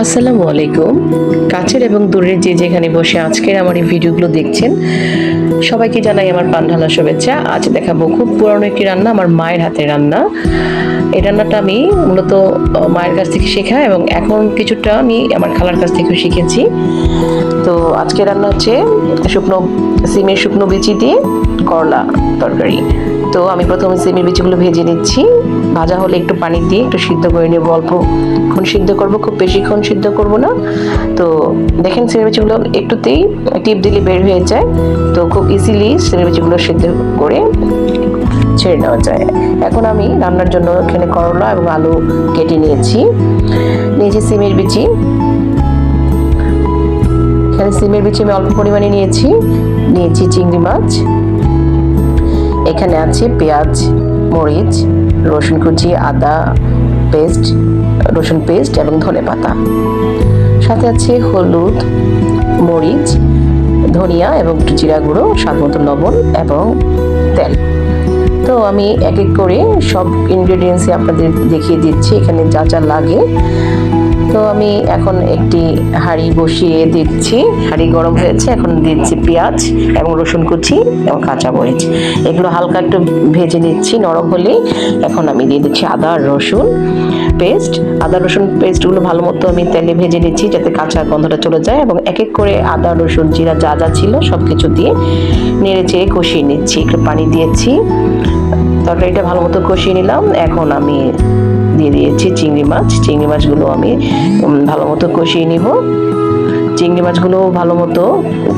আসসালামু আলাইকুম। কাছের এবং দূরের যে যেখানে বসে আজকের আমার এই ভিডিওগুলো দেখছেন সবাইকে জানাই আমার প্রাণ ঢালা শুভেচ্ছা। আজ দেখাবো খুব পুরানো একটি রান্না, আমার মায়ের হাতের রান্না। এই রান্নাটা আমি মূলত মায়ের কাছ থেকে শেখা এবং এখন কিছুটা আমি আমার খালার কাছ থেকেও শিখেছি। তো আজকে রান্না হচ্ছে সিমের শুকনো বিচি দিয়ে করলা তরকারি। তো আমি প্রথমে সিমের বিচিগুলো ভেজে নিচ্ছি। ভাজা হলে একটু পানি দিয়ে একটু সিদ্ধ করে নেব, অল্পক্ষণ সিদ্ধ করব, খুব বেশিক্ষণ সিদ্ধ করব না। তো দেখেন সিমের বিচিগুলো একটুতেই টিপ দিলে বের হয়ে যায়, তো খুব ইজিলি সিমের বিচিগুলো সিদ্ধ করে ছেড়ে নেওয়া যায়। এখন আমি রান্নার জন্য এখানে করলা এবং আলু কেটে নিয়েছি সিমের বিচি। এখানে সিমের বিচি আমি অল্প পরিমাণে নিয়েছি চিংড়ি মাছ, এখানে আছে পেঁয়াজ, মরিচ, রসুন কুচি, আদা পেস্ট, রসুন পেস্ট এবং ধনেপাতা, সাথে আছে হলুদ, মরিচ, ধনিয়া এবং একটু জিরা গুঁড়ো, স্বাদ মতো লবণ এবং তেল। তো আমি এক এক করে সব ইনগ্রেডিয়েন্টসই আপনাদের দেখিয়ে দিচ্ছি এখানে যা যা লাগে। তো আমি এখন একটি হাঁড়ি বসিয়ে দিচ্ছি, হাঁড়ি গরম হয়েছে, এখন দিচ্ছি পেঁয়াজ এবং রসুন কুচি এবং কাঁচামরিচ, এগুলো হালকা একটু ভেজে নিচ্ছি। নরম হলেই এখন আমি দিয়ে দিচ্ছি আদা রসুন পেস্টগুলো ভালো মতো আমি তেলে ভেজে নিচ্ছি যাতে কাঁচা গন্ধটা চলে যায়, এবং এক এক করে আদা রসুন জিরা যা যা ছিল সব কিছু দিয়ে নেড়ে চেড়ে কষিয়ে নিচ্ছি। একটু পানি দিয়েছি, তরকারিটা ভালো মতো কষিয়ে নিলাম। এখন আমি দিয়ে দিয়েছি চিংড়ি মাছগুলো আমি ভালো মতো কষিয়ে নিব। চিংড়ি মাছগুলো ভালো মতো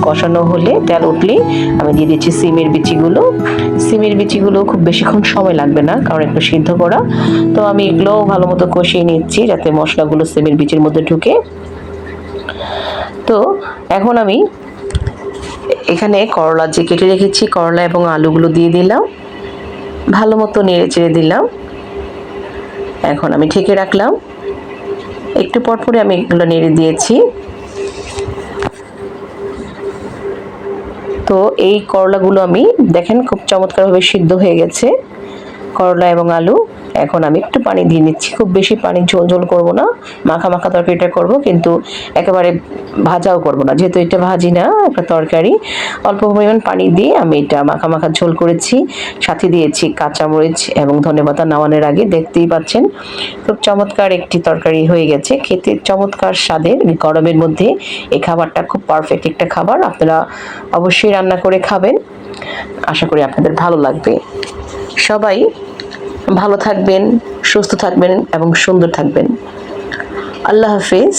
কষানো হলে তেল উঠলেই আমি দিয়ে দিচ্ছি সিমের বিচিগুলো খুব বেশিক্ষণ সময় লাগবে না, কারণ একটু সিদ্ধ করা। তো আমি এগুলো ভালো মতো কষিয়ে নিচ্ছি যাতে মশলাগুলো সিমের বিচির মধ্যে ঢুকে। তো এখন আমি এখানে করলা যে কেটে রেখেছি, করলা এবং আলুগুলো দিয়ে দিলাম, ভালো মতো নেড়ে চেড়ে দিলাম। এখন আমি ঢেকে রাখলাম, একটু পর পরে আমি এগুলো নেড়ে দিয়েছি। তো এই করলাগুলো আমি দেখেন খুব চমৎকারভাবে সিদ্ধ হয়ে গেছে, করলা এবং আলু। এখন আমি একটু পানি দিয়ে নিচ্ছি, খুব বেশি পানি ঝোল করব না, মাখা মাখা তরকারিটা করব, কিন্তু একেবারে ভাজাও করব না, যেহেতু এটা ভাজি না একটা তরকারি। অল্প পরিমাণ পানি দিয়ে আমি এটা মাখা মাখা ঝোল করেছি, সাথে দিয়েছি কাঁচামরিচ এবং ধনেপাতা। নামানোর আগে দেখতেই পাচ্ছেন খুব চমৎকার একটি তরকারি হয়ে গেছে, খেতে চমৎকার স্বাদের। গরমের মধ্যে এই খাবারটা খুব পারফেক্ট একটা খাবার, আপনারা অবশ্যই রান্না করে খাবেন, আশা করি আপনাদের ভালো লাগবে। সবাই ভালো থাকবেন, সুস্থ থাকবেন এবং সুন্দর থাকবেন। আল্লাহ হাফেজ।